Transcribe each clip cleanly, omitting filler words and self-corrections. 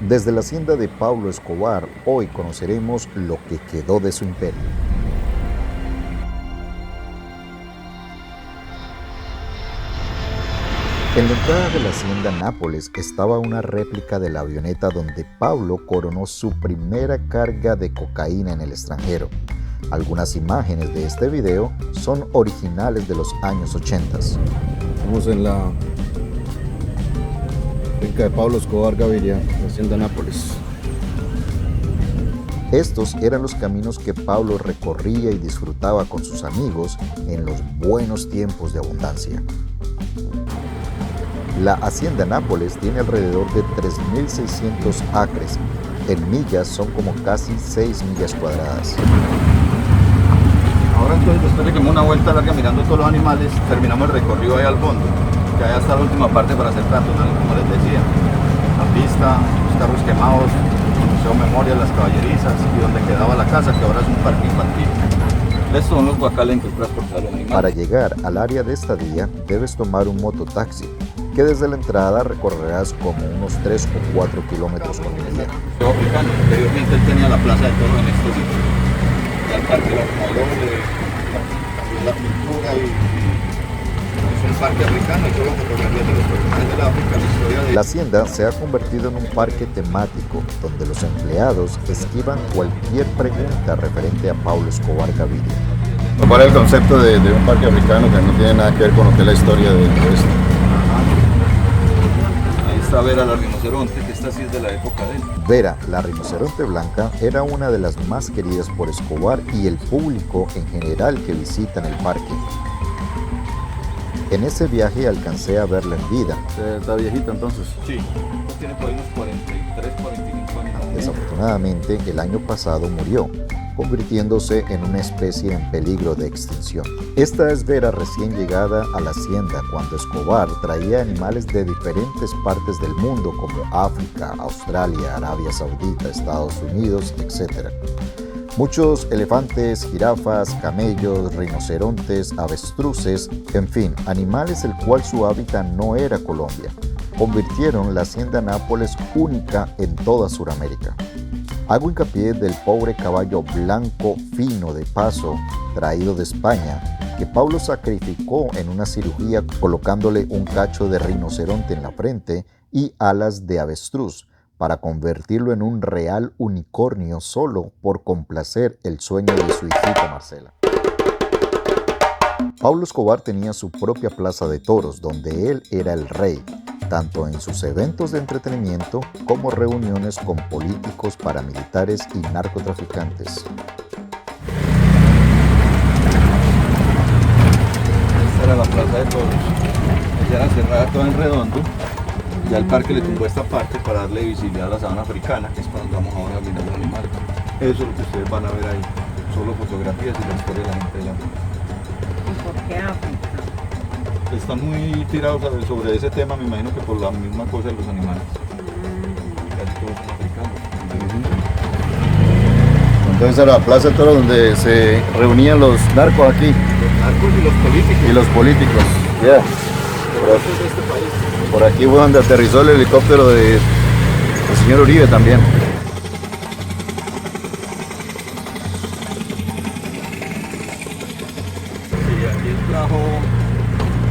Desde la hacienda de Pablo Escobar, hoy conoceremos lo que quedó de su imperio. En la entrada de la hacienda Nápoles estaba una réplica de la avioneta donde Pablo coronó su primera carga de cocaína en el extranjero. Algunas imágenes de este video son originales de los años 80. Estamos en la finca de Pablo Escobar Gaviria, la hacienda Nápoles. Estos eran los caminos que Pablo recorría y disfrutaba con sus amigos en los buenos tiempos de abundancia. La hacienda Nápoles tiene alrededor de 3.600 acres. En millas son como casi 6 millas cuadradas. Ahora entonces, después de que me una vuelta larga mirando todos los animales, terminamos el recorrido ahí al fondo, que allá está la última parte para hacer peatonal, como les decía. La pista, los carros quemados, el Museo Memoria, las caballerizas y donde quedaba la casa, que ahora es un parque infantil. Estos son los guacales en que transportar los animales. Para llegar al área de estadía, debes tomar un mototaxi, que desde la entrada recorrerás como unos 3 o 4 kilómetros con el día. Africano, anteriormente él tenía la plaza de toros en este sitio. Ya el parque lo acomodó, también la pintura y es un parque africano y todas las fotografías de los personajes de la África, la historia de... La hacienda se ha convertido en un parque temático donde los empleados esquivan cualquier pregunta referente a Pablo Escobar Gaviria. ¿Cuál es el concepto de un parque africano que no tiene nada que ver con lo que es la historia de esto? Ahí está Vera la rinoceronte, que esta sí es de la época de él. Vera, la rinoceronte blanca, era una de las más queridas por Escobar y el público en general que visitan el parque. En ese viaje alcancé a verla en vida. ¿Está viejita entonces? Sí, tiene por ahí unos 43, 45 años. Desafortunadamente, el año pasado murió, convirtiéndose en una especie en peligro de extinción. Esta es Vera recién llegada a la hacienda cuando Escobar traía animales de diferentes partes del mundo como África, Australia, Arabia Saudita, Estados Unidos, etc. Muchos elefantes, jirafas, camellos, rinocerontes, avestruces, en fin, animales el cual su hábitat no era Colombia, convirtieron la hacienda Nápoles única en toda Sudamérica. Hago hincapié del pobre caballo blanco fino de paso, traído de España, que Pablo sacrificó en una cirugía colocándole un cacho de rinoceronte en la frente y alas de avestruz, para convertirlo en un real unicornio solo por complacer el sueño de su hijita Marcela. Pablo Escobar tenía su propia plaza de toros, donde él era el rey, tanto en sus eventos de entretenimiento como reuniones con políticos, paramilitares y narcotraficantes. Esta era la plaza de toros. Ella era cerrada toda en redondo. Ya el parque le tumbó esta parte para darle visibilidad a la sabana africana, que es para donde vamos ahora a mirar los animales. Eso es lo que ustedes van a ver ahí. Solo fotografías y la historia de la gente de la África. ¿Y por qué África? Están muy tirados sobre ese tema, me imagino que por la misma cosa de los animales. Casi todos son africanos. Entonces era la plaza de toros donde se reunían los narcos aquí. Los narcos y los políticos. Y los políticos. Pero eso es de este país. Por aquí fue donde aterrizó el helicóptero del señor Uribe también. Sí, aquí trajo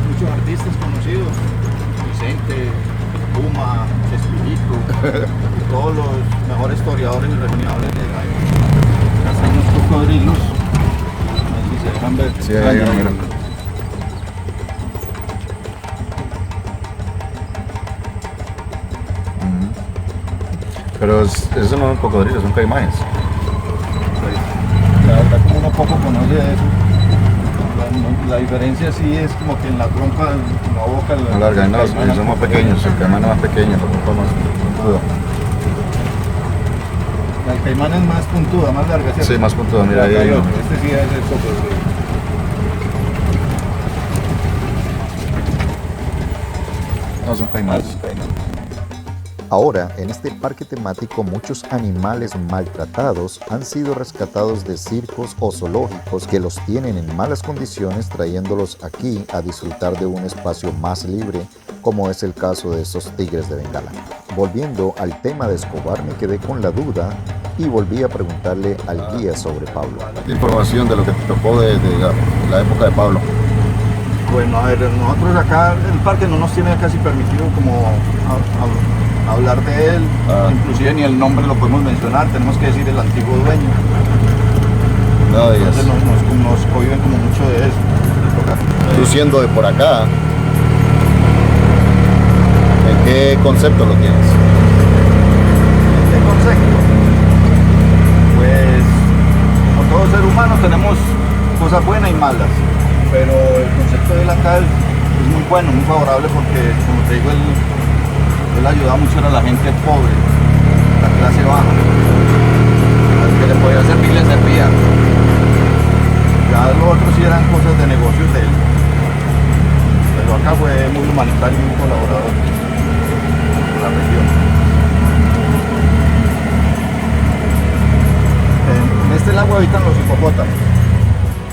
muchos artistas conocidos, Vicente, Puma, Chespirito, y todos los mejores historiadores y reunidores de la época. Acá están unos cocodrilos, no sé si se dejan ver. Sí, ahí ya, mira. Pero esos no son cocodrilos, son caimanes. La verdad, como uno poco conoce eso, la diferencia sí es como que en la trompa, en la boca, No larga, no, son más pequeños, el caimán es más pequeño, la trompa más puntuda. La caimana es más puntuda, más larga, ¿cierto? Sí, más puntuda, mira ahí hay uno. Este sí es el cocodrilo. No, son caimanes. Ahora, en este parque temático, muchos animales maltratados han sido rescatados de circos o zoológicos que los tienen en malas condiciones, trayéndolos aquí a disfrutar de un espacio más libre, como es el caso de esos tigres de Bengala. Volviendo al tema de Escobar, me quedé con la duda y volví a preguntarle al guía sobre Pablo. Información de lo que te tocó de la época de Pablo. Bueno, a ver, nosotros acá el parque no nos tiene casi permitido como hablar de él, inclusive ni el nombre lo podemos mencionar, tenemos que decir el antiguo dueño. No digas. Entonces nos cohiben como mucho de eso. Tú siendo de por acá, ¿en qué concepto lo tienes? ¿Qué concepto? Pues, como todo ser humano tenemos cosas buenas y malas, pero el concepto de él acá es muy bueno, muy favorable porque, como te digo, él ayudaba mucho a la gente pobre, la clase baja. Al que le podía servir, le servía. Ya los otros sí eran cosas de negocios de él. Pero acá fue muy humanitario y muy colaborador con la región. En este lago habitan los hipopótamos.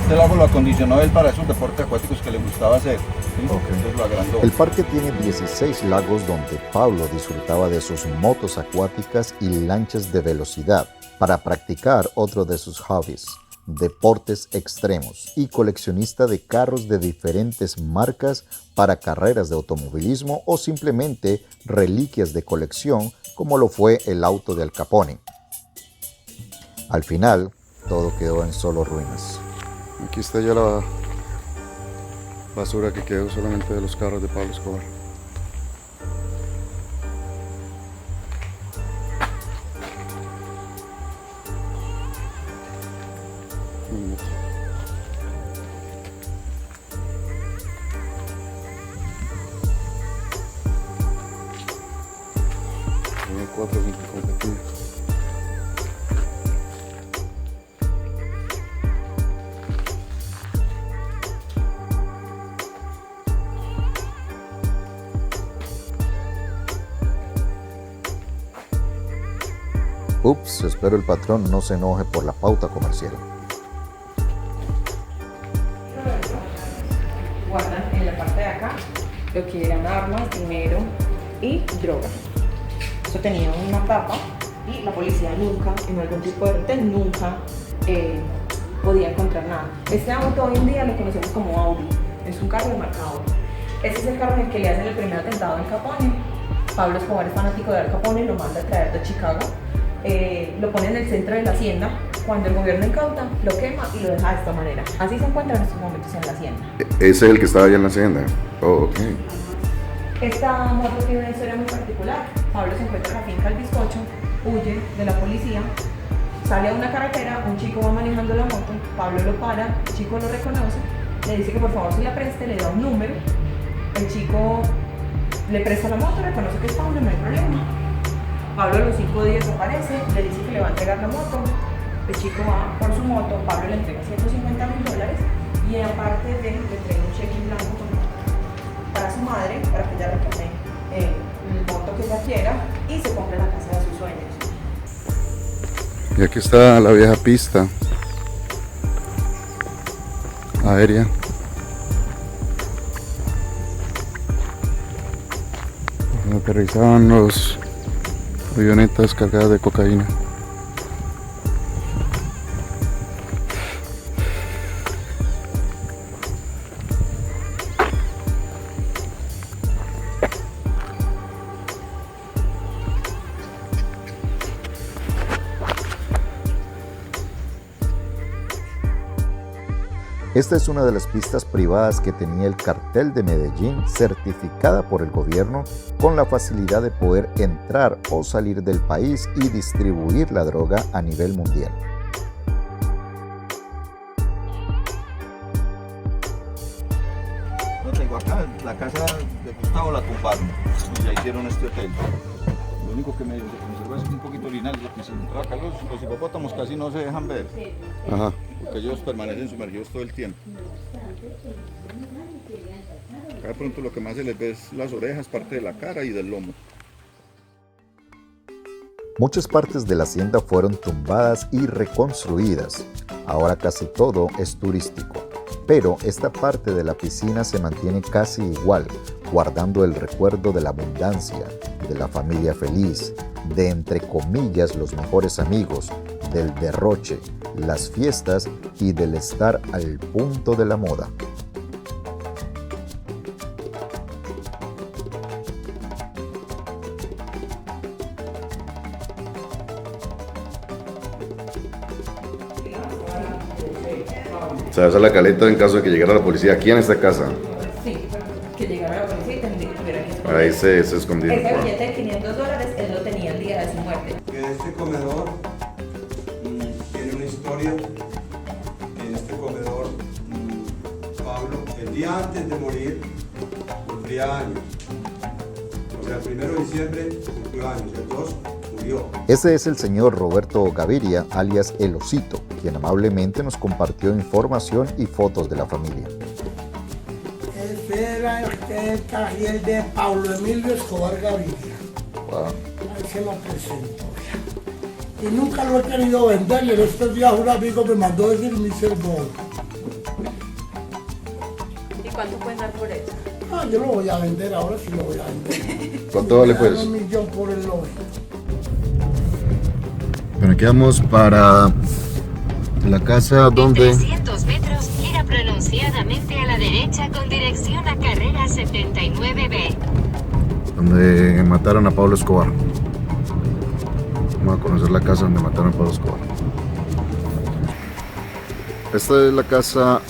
Este lago lo acondicionó él para esos deportes acuáticos que le gustaba hacer. ¿Sí? Entonces lo agrandó. El parque tiene 16 lagos donde Pablo disfrutaba de sus motos acuáticas y lanchas de velocidad para practicar otro de sus hobbies, deportes extremos, y coleccionista de carros de diferentes marcas para carreras de automovilismo o simplemente reliquias de colección como lo fue el auto de Al Capone. Al final, todo quedó en solo ruinas. Aquí está ya la basura que quedó solamente de los carros de Pablo Escobar. Tiene 4 o 5 compartidos. Ups, espero el patrón no se enoje por la pauta comercial. Guardan en la parte de acá lo que eran armas, dinero y drogas. Eso tenía una tapa y la policía nunca, en algún tipo de orden, nunca podía encontrar nada. Este auto hoy en día lo conocemos como Audi, es un carro de marca Audi. Este es el carro en el que le hacen el primer atentado a Al Capone. Pablo Escobar es fanático de Al Capone, lo manda a traer de Chicago. Lo pone en el centro de la hacienda. Cuando el gobierno incauta, lo quema y lo deja de esta manera. Así se encuentra en estos momentos en la hacienda. Ese es el que estaba allá en la hacienda. Oh, ok. Esta moto tiene una historia muy particular. Pablo se encuentra en la finca El Bizcocho, huye de la policía, sale a una carretera, un chico va manejando la moto, Pablo lo para, el chico lo reconoce, le dice que por favor se la preste, le da un número, el chico le presta la moto, reconoce que es Pablo, no hay problema. Pablo a los 5 días aparece, le dice que le va a entregar la moto, el chico va por su moto, Pablo le entrega $150.000 y aparte le entrega un cheque en blanco para su madre, para que ella recoge el moto que ella quiera y se compre la casa de sus sueños. Y aquí está la vieja pista aérea. Donde aterrizaban los avionetas cargadas de cocaína. Esta es una de las pistas privadas que tenía el cartel de Medellín, certificada por el gobierno, con la facilidad de poder entrar o salir del país y distribuir la droga a nivel mundial. No tengo acá, la casa de Gustavo la tumbaron y ya hicieron este hotel. Lo único que medio se conserva es un poquito orinal, porque si acá los hipopótamos casi no se dejan ver. Ajá. Porque ellos permanecen sumergidos todo el tiempo. Acá de pronto lo que más se les ve es las orejas, parte de la cara y del lomo. Muchas partes de la hacienda fueron tumbadas y reconstruidas. Ahora casi todo es turístico, pero esta parte de la piscina se mantiene casi igual, guardando el recuerdo de la abundancia, de la familia feliz, de entre comillas los mejores amigos, del derroche, las fiestas y del estar al punto de la moda. O sea, esa es la caleta en caso de que llegara la policía aquí en esta casa. Sí, que llegara la policía y tuviera que esconder. Ahí se escondió. Ese billete de $500 él lo tenía el día de su muerte. Que este comedor tiene una historia. En este comedor, Pablo, el día antes de morir, cumplía años. O sea, el 1 de diciembre cumplió años, el 2 murió. Ese es el señor Roberto Gaviria, alias El Osito, quien amablemente nos compartió información y fotos de la familia. Ese era el taller de Pablo Emilio Escobar Gaviria. Wow. Ahí se lo presento. Y nunca lo he querido vender, y en estos días un amigo me mandó decir mi sermón. ¿Y cuánto pueden dar por eso? Ah, yo lo voy a vender, ahora sí lo voy a vender. ¿Cuánto vale pues? $1 millón por el lote. Bueno, aquí vamos para la casa donde... En 300 metros, gira pronunciadamente a la derecha con dirección a carrera 79B. donde mataron a Pablo Escobar. Vamos a conocer la casa donde mataron a Pablo Escobar. Esta es la casa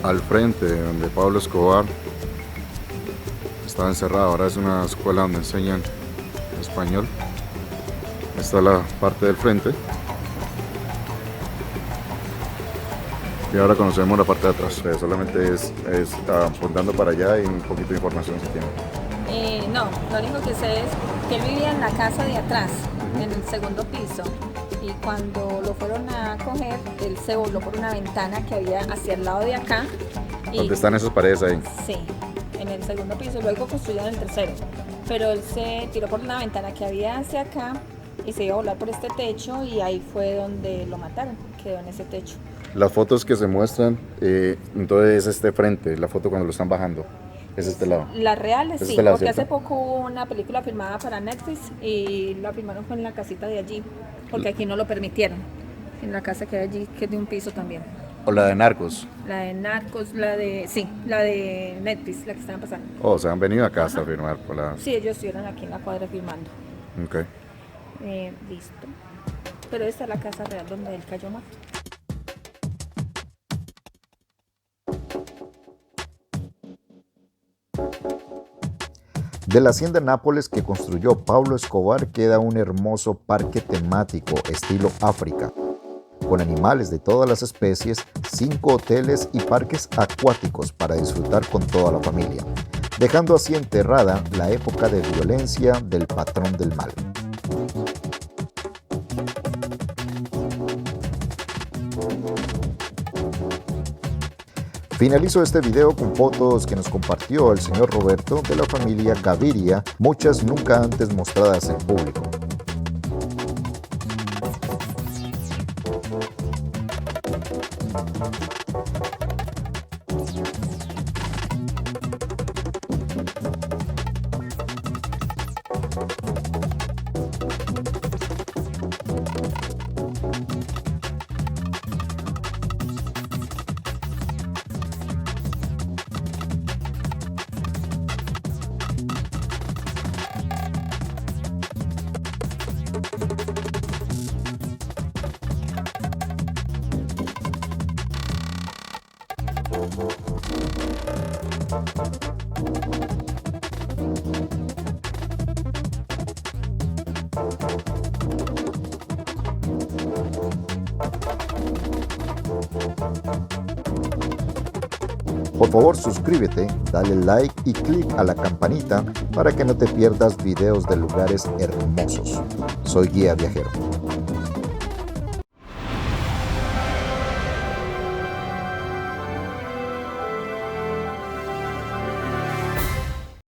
al frente donde Pablo Escobar estaba encerrado. Ahora es una escuela donde enseñan español. Esta es la parte del frente. Y ahora conocemos la parte de atrás. Solamente es apuntando para allá y un poquito de información si tiene. No, lo único que sé es que él vivía en la casa de atrás, en el segundo piso. Y cuando lo fueron a coger, él se voló por una ventana que había hacia el lado de acá. ¿Dónde están esas paredes ahí? Sí, en el segundo piso. Luego construyeron el tercero. Pero él se tiró por una ventana que había hacia acá y se iba a volar por este techo, y ahí fue donde lo mataron. Quedó en ese techo. Las fotos que se muestran, entonces es este frente, la foto cuando lo están bajando. Es este lado. Las reales ¿Es sí, este lado, porque cierto? hace poco hubo una película filmada para Netflix y la filmaron fue en la casita de allí, porque aquí no lo permitieron, en la casa que hay allí, que es de un piso también. O la de Narcos. La de Narcos, la de Netflix, la que estaban pasando. Oh, se han venido acá hasta firmar por la... Sí, ellos estuvieron aquí en la cuadra filmando. Ok. Listo. Pero esta es la casa real donde él cayó muerto. De la hacienda Nápoles que construyó Pablo Escobar queda un hermoso parque temático estilo África, con animales de todas las especies, 5 hoteles y parques acuáticos para disfrutar con toda la familia, dejando así enterrada la época de violencia del patrón del mal. Finalizo este video con fotos que nos compartió el señor Roberto de la familia Gaviria, muchas nunca antes mostradas en público. Por favor, suscríbete, dale like y clic a la campanita para que no te pierdas videos de lugares hermosos. Soy Guía Viajero.